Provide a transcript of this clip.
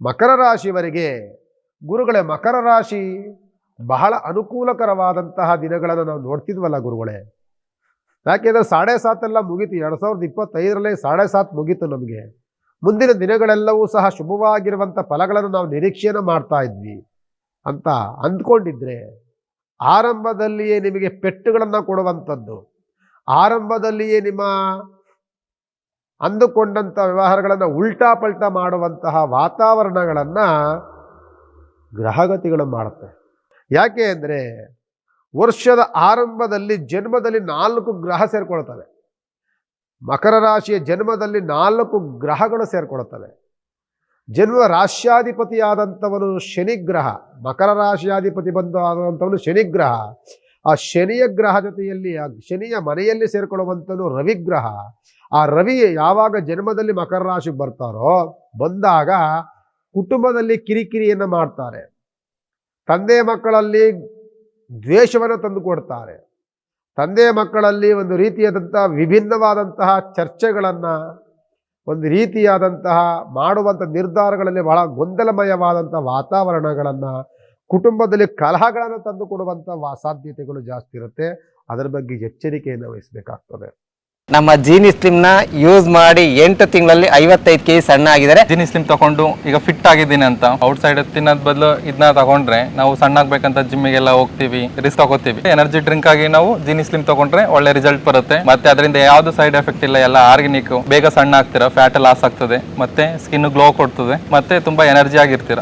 ಮಕರ ರಾಶಿಯವರಿಗೆ ಗುರುಗಳೇ, ಮಕರ ರಾಶಿ ಬಹಳ ಅನುಕೂಲಕರವಾದಂತಹ ದಿನಗಳನ್ನು ನಾವು ನೋಡ್ತಿದ್ವಲ್ಲ ಗುರುಗಳೇ. ಯಾಕೆಂದರೆ 7.5 ಎಲ್ಲ ಮುಗೀತು. 2025 7.5 ಮುಗೀತು. ನಮಗೆ ಮುಂದಿನ ದಿನಗಳೆಲ್ಲವೂ ಸಹ ಶುಭವಾಗಿರುವಂಥ ಫಲಗಳನ್ನು ನಾವು ನಿರೀಕ್ಷೆಯನ್ನು ಮಾಡ್ತಾ ಇದ್ವಿ ಅಂತ ಅಂದ್ಕೊಂಡಿದ್ರೆ, ಆರಂಭದಲ್ಲಿಯೇ ನಿಮಗೆ ಪೆಟ್ಟುಗಳನ್ನು ಕೊಡುವಂಥದ್ದು, ಆರಂಭದಲ್ಲಿಯೇ ನಿಮ್ಮ ಅಂದುಕೊಂಡಂಥ ವ್ಯವಹಾರಗಳನ್ನು ಉಲ್ಟಾ ಪಲ್ಟಾ ಮಾಡುವಂತಹ ವಾತಾವರಣಗಳನ್ನು ಗ್ರಹಗತಿಗಳು ಮಾಡುತ್ತೆ. ಯಾಕೆ ಅಂದರೆ ವರ್ಷದ ಆರಂಭದಲ್ಲಿ ಜನ್ಮದಲ್ಲಿ 4 ಗ್ರಹ ಸೇರಿಕೊಳ್ತವೆ. ಮಕರ ರಾಶಿಯ ಜನ್ಮದಲ್ಲಿ 4 ಗ್ರಹಗಳು ಸೇರಿಕೊಳ್ಳುತ್ತವೆ. ಜನ್ಮ ರಾಶ್ಯಾಧಿಪತಿಯಾದಂಥವನು ಶನಿಗ್ರಹ, ಮಕರ ರಾಶಿಯಾಧಿಪತಿ ಬಂದು ಆದಂಥವನು ಶನಿಗ್ರಹ. ಆ ಶನಿಯ ಗ್ರಹ ಜೊತೆಯಲ್ಲಿ ಆ ಶನಿಯ ಮನೆಯಲ್ಲಿ ಸೇರಿಕೊಳ್ಳುವಂಥವನು ರವಿಗ್ರಹ. ಆ ರವಿ ಯಾವಾಗ ಜನ್ಮದಲ್ಲಿ ಮಕರ ರಾಶಿಗೆ ಬರ್ತಾರೋ, ಬಂದಾಗ ಕುಟುಂಬದಲ್ಲಿ ಕಿರಿಕಿರಿಯನ್ನು ಮಾಡ್ತಾರೆ, ತಂದೆ ಮಕ್ಕಳಲ್ಲಿ ದ್ವೇಷವನ್ನು ತಂದುಕೊಡ್ತಾರೆ, ತಂದೆ ಮಕ್ಕಳಲ್ಲಿ ಒಂದು ರೀತಿಯಾದಂತಹ ವಿಭಿನ್ನವಾದಂತಹ ಚರ್ಚೆಗಳನ್ನು, ಒಂದು ರೀತಿಯಾದಂತಹ ಮಾಡುವಂಥ ನಿರ್ಧಾರಗಳಲ್ಲಿ ಬಹಳ ಗೊಂದಲಮಯವಾದಂಥ ವಾತಾವರಣಗಳನ್ನು, ಕುಟುಂಬದಲ್ಲಿ ಕಲಹಗಳನ್ನು ತಂದುಕೊಡುವಂಥ ಸಾಧ್ಯತೆಗಳು ಜಾಸ್ತಿ ಇರುತ್ತೆ. ಅದರ ಬಗ್ಗೆ ಎಚ್ಚರಿಕೆಯನ್ನು ವಹಿಸಬೇಕಾಗ್ತದೆ. ನಮ್ಮ ಜೀನಿ ಸ್ಲಿಮ್ ನ ಯೂಸ್ ಮಾಡಿ 8 ತಿಂಗಳಲ್ಲಿ 55 kg ಸಣ್ಣ ಆಗಿದ್ದಾರೆ. ಜೀನಿ ಸ್ಲಿಮ್ ತಗೊಂಡು ಈಗ ಫಿಟ್ ಆಗಿದ್ದೀನಿ ಅಂತ ಔಟ್ ಸೈಡ್ ತಿನ್ನೋದ್ ಬದಲು ಇದನ್ನ ತಗೊಂಡ್ರೆ ನಾವು ಸಣ್ಣ ಆಗ್ಬೇಕಂತ ಜಿಮ್ಮಿಗೆಲ್ಲ ಹೋಗ್ತೀವಿ, ರಿಸ್ಕ್ ತಗೋತೀವಿ. ಎನರ್ಜಿ ಡ್ರಿಂಕ್ ಆಗಿ ನಾವು ಜೀನಿ ಸ್ಲಿಮ್ ತಗೊಂಡ್ರೆ ಒಳ್ಳೆ ರಿಸಲ್ಟ್ ಬರುತ್ತೆ. ಮತ್ತೆ ಅದರಿಂದ ಯಾವ್ದು ಸೈಡ್ ಎಫೆಕ್ಟ್ ಇಲ್ಲ, ಎಲ್ಲ ಆರ್ಗ್ಯಾನಿಕ್. ಬೇಗ ಸಣ್ಣ ಆಗ್ತೀರಾ, ಫ್ಯಾಟ್ ಲಾಸ್ ಆಗ್ತದೆ, ಮತ್ತೆ ಸ್ಕಿನ್ ಗ್ಲೋ ಕೊಡ್ತದೆ, ಮತ್ತೆ ತುಂಬಾ ಎನರ್ಜಿ ಆಗಿರ್ತೀರಾ.